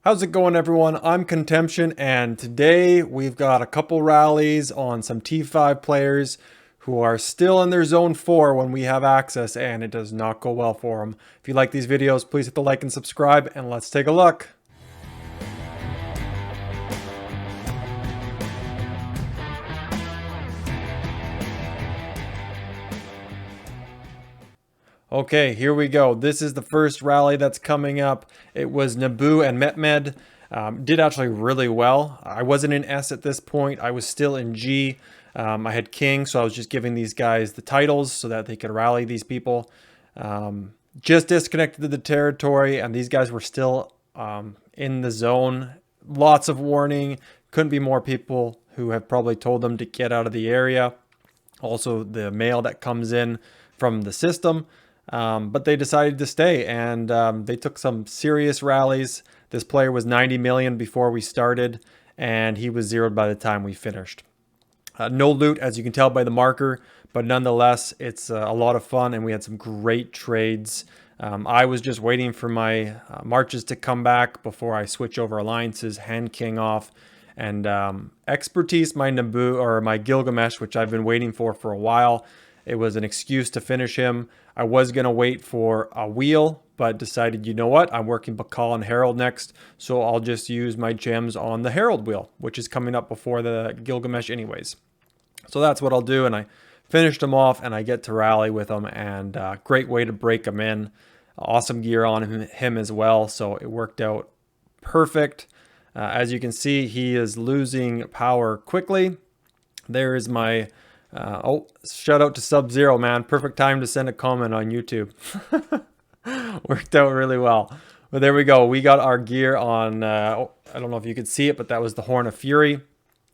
How's it going, everyone? I'm Contemption, and today we've got a couple rallies on some T5 players who are still in their zone 4 when we have access, and it does not go well for them. If you like these videos, please hit the like and subscribe, and let's take a look. Okay, here we go. This is the first rally that's coming up. It was Naboo and Mehmed. Did actually really well. I wasn't in S at this point. I was still in G. I had King, so I was just giving these guys the titles so that they could rally these people. Just disconnected to the territory, and these guys were still in the zone. Lots of warning. Couldn't be more people who have probably told them to get out of the area. Also, the mail that comes in from the system. But they decided to stay, and they took some serious rallies. This player was 90 million before we started, and he was zeroed by the time we finished. No loot, as you can tell by the marker, but nonetheless, it's a lot of fun, and we had some great trades. I was just waiting for my marches to come back before I switch over alliances, hand King off, and expertise my Naboo or my Gilgamesh, which I've been waiting for a while. It was an excuse to finish him. I was going to wait for a wheel, but decided, you know what? I'm working Bakal and Herald next, so I'll just use my gems on the Herald wheel, which is coming up before the Gilgamesh anyways. So that's what I'll do, and I finished him off, and I get to rally with him, and great way to break him in. Awesome gear on him as well, so it worked out perfect. As you can see, he is losing power quickly. There is my... shout out to Sub-Zero, man. Perfect time to send a comment on YouTube. Worked out really well. But there we go. We got our gear on, I don't know if you could see it, but that was the Horn of Fury.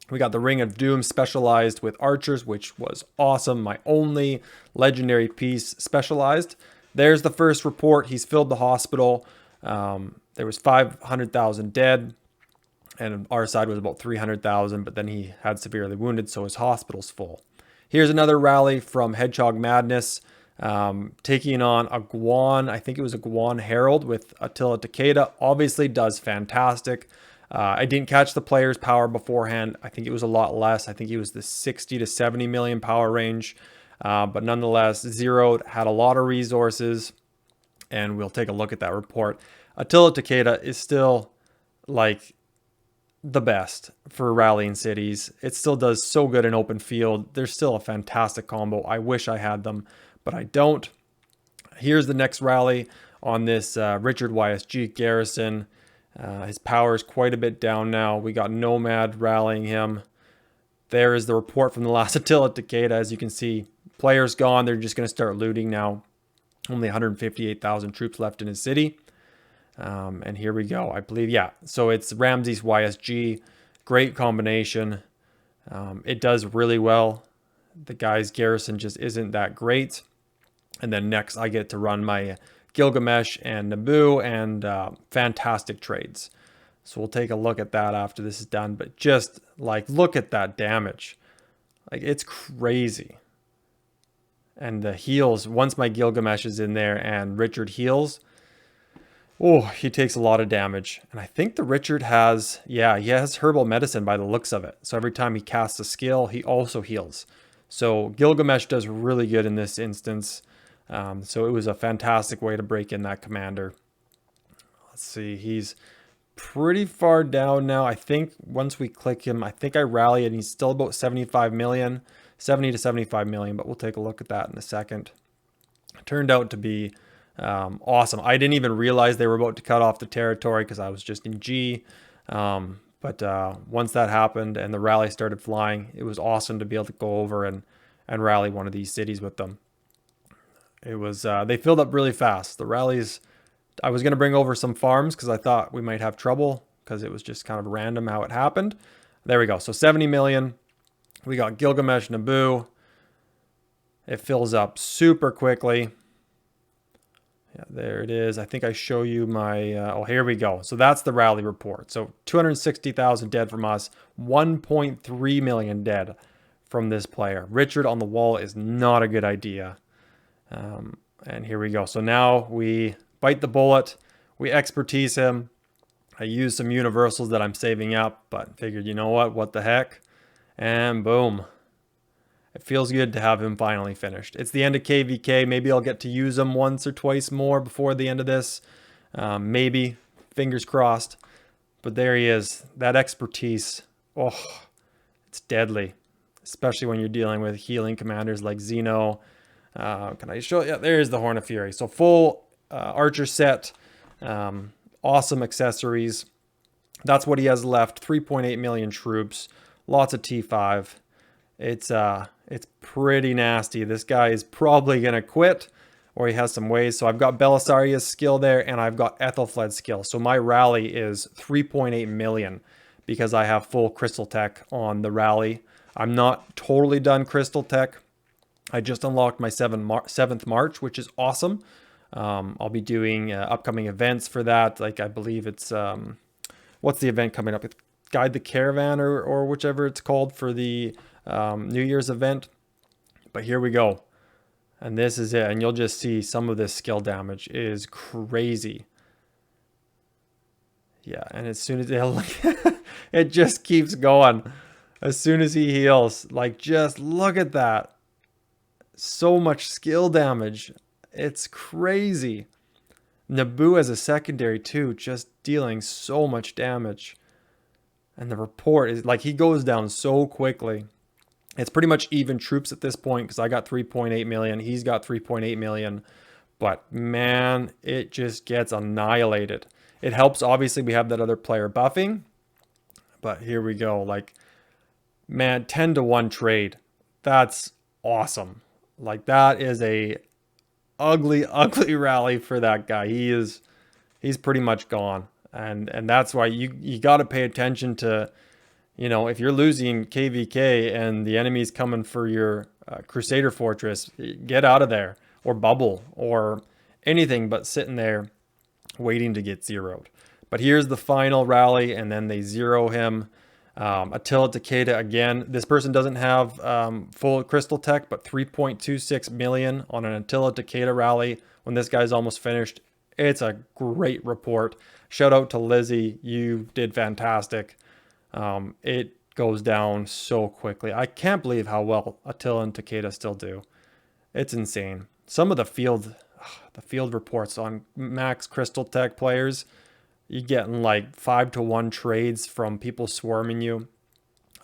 We got the Ring of Doom specialized with archers, which was awesome. My only legendary piece specialized. There's the first report. He's filled the hospital. There was 500,000 dead. And our side was about 300,000, but then he had severely wounded, so his hospital's full. Here's another rally from Hedgehog Madness, taking on a Guan. I think it was a Guan Herald with Attila Takeda. Obviously does fantastic. I didn't catch the player's power beforehand. I think it was a lot less. I think he was the 60 to 70 million power range. But nonetheless, zeroed, had a lot of resources. And we'll take a look at that report. Attila Takeda is still like the best for rallying cities. It still does so good in open field. There's still a fantastic combo. I wish I had them, but I don't. Here's the next rally on this Richard YSG garrison. His power is quite a bit down now. We got Nomad rallying him. There is the report from the last Attila Takeda. As you can see, players gone. They're just going to start looting now. Only 158,000 troops left in his city. And here we go. I believe, yeah. So it's Ramses YSG. Great combination. It does really well. The guy's garrison just isn't that great. And then next I get to run my Gilgamesh and Naboo, and fantastic trades. So we'll take a look at that after this is done. But just like, look at that damage. Like, it's crazy. And the heals, once my Gilgamesh is in there and Richard heals, oh, he takes a lot of damage. And I think the Richard has, yeah, he has herbal medicine by the looks of it. So every time he casts a skill, he also heals. So Gilgamesh does really good in this instance. So it was a fantastic way to break in that commander. Let's see, he's pretty far down now. I think once we click him, I think I rally and he's still about 75 million, 70 to 75 million, but we'll take a look at that in a second. It turned out to be awesome. I didn't even realize they were about to cut off the territory because I was just in G. But once that happened and the rally started flying, it was awesome to be able to go over and rally one of these cities with them. It was they filled up really fast. The rallies, I was going to bring over some farms because I thought we might have trouble because it was just kind of random how it happened. There we go. So 70 million. We got Gilgamesh Naboo. It fills up super quickly. Yeah, there it is. I think I show you my, oh, here we go. So that's the rally report. So 260,000 dead from us, 1.3 million dead from this player. Richard on the wall is not a good idea. And here we go. So now we bite the bullet. We expertise him. I used some universals that I'm saving up, but figured, you know what the heck? And boom. It feels good to have him finally finished. It's the end of KVK. Maybe I'll get to use him once or twice more before the end of this. Maybe. Fingers crossed. But there he is. That expertise. Oh, it's deadly. Especially when you're dealing with healing commanders like Xeno. Can I show? Yeah, there's the Horn of Fury. So full archer set. Awesome accessories. That's what he has left. 3.8 million troops. Lots of T5. It's pretty nasty. This guy is probably going to quit, or he has some ways. So I've got Belisaria's skill there, and I've got Ethelflaed's skill. So my rally is 3.8 million because I have full Crystal Tech on the rally. I'm not totally done Crystal Tech. I just unlocked my 7th March, which is awesome. I'll be doing upcoming events for that. Like, I believe it's, what's the event coming up? It's Guide the Caravan or whichever it's called for the New Year's event. But here we go. And this is it. And you'll just see some of this skill damage is crazy. Yeah, and as soon as it just keeps going. As soon as he heals, like, just look at that. So much skill damage. It's crazy. Naboo as a secondary too, just dealing so much damage. And the report is like, he goes down so quickly. It's pretty much even troops at this point because I got 3.8 million. He's got 3.8 million. But man, it just gets annihilated. It helps, obviously, we have that other player buffing. But here we go. Like, man, 10-to-1 trade. That's awesome. Like, that is a ugly rally for that guy. He's pretty much gone. And that's why you got to pay attention to, you know, if you're losing KVK and the enemy's coming for your Crusader Fortress, get out of there, or bubble, or anything but sitting there waiting to get zeroed. But here's the final rally, and then they zero him. Attila Takeda again. This person doesn't have full Crystal Tech, but 3.26 million on an Attila Takeda rally when this guy's almost finished. It's a great report. Shout out to Lizzie. You did fantastic. It goes down so quickly. I can't believe how well Attila and Takeda still do. It's insane. Some of the field reports on max Crystal Tech players, you're getting like 5-to-1 trades from people swarming you.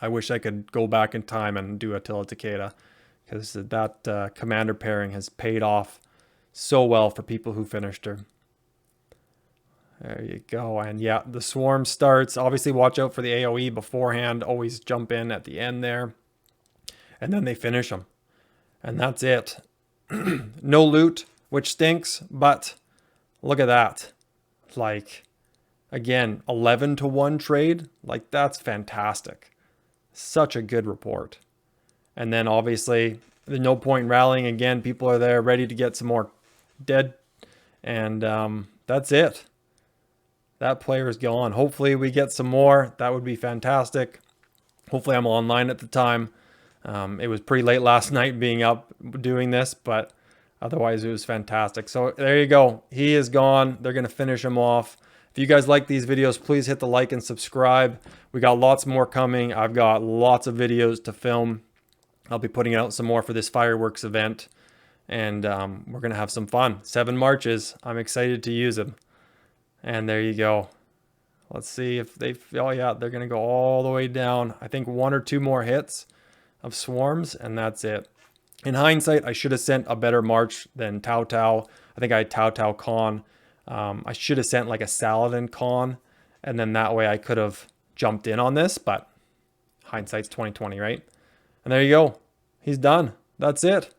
I wish I could go back in time and do Attila Takeda, because that commander pairing has paid off so well for people who finished her. There you go. And yeah, the swarm starts. Obviously, watch out for the AoE beforehand. Always jump in at the end there. And then they finish them. And that's it. No loot, which stinks, but look at that. Like, again, 11-to-1 trade. Like, that's fantastic. Such a good report. And then obviously, there's no point in rallying again. People are there ready to get some more dead. And that's it. That player is gone. Hopefully we get some more. That would be fantastic. Hopefully I'm online at the time. It was pretty late last night being up doing this, but otherwise it was fantastic. So there you go. He is gone. They're going to finish him off. If you guys like these videos, please hit the like and subscribe. We got lots more coming. I've got lots of videos to film. I'll be putting out some more for this fireworks event. And we're going to have some fun. 7 marches. I'm excited to use them. And there you go. Let's see if they... Oh, yeah, they're going to go all the way down. I think 1 or 2 more hits of swarms, and that's it. In hindsight, I should have sent a better march than Tau Tau. I think I had Tau Tau Khan. I should have sent like a Saladin Khan, and then that way I could have jumped in on this, but hindsight's 2020, right? And there you go. He's done. That's it.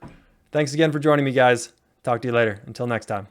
Thanks again for joining me, guys. Talk to you later. Until next time.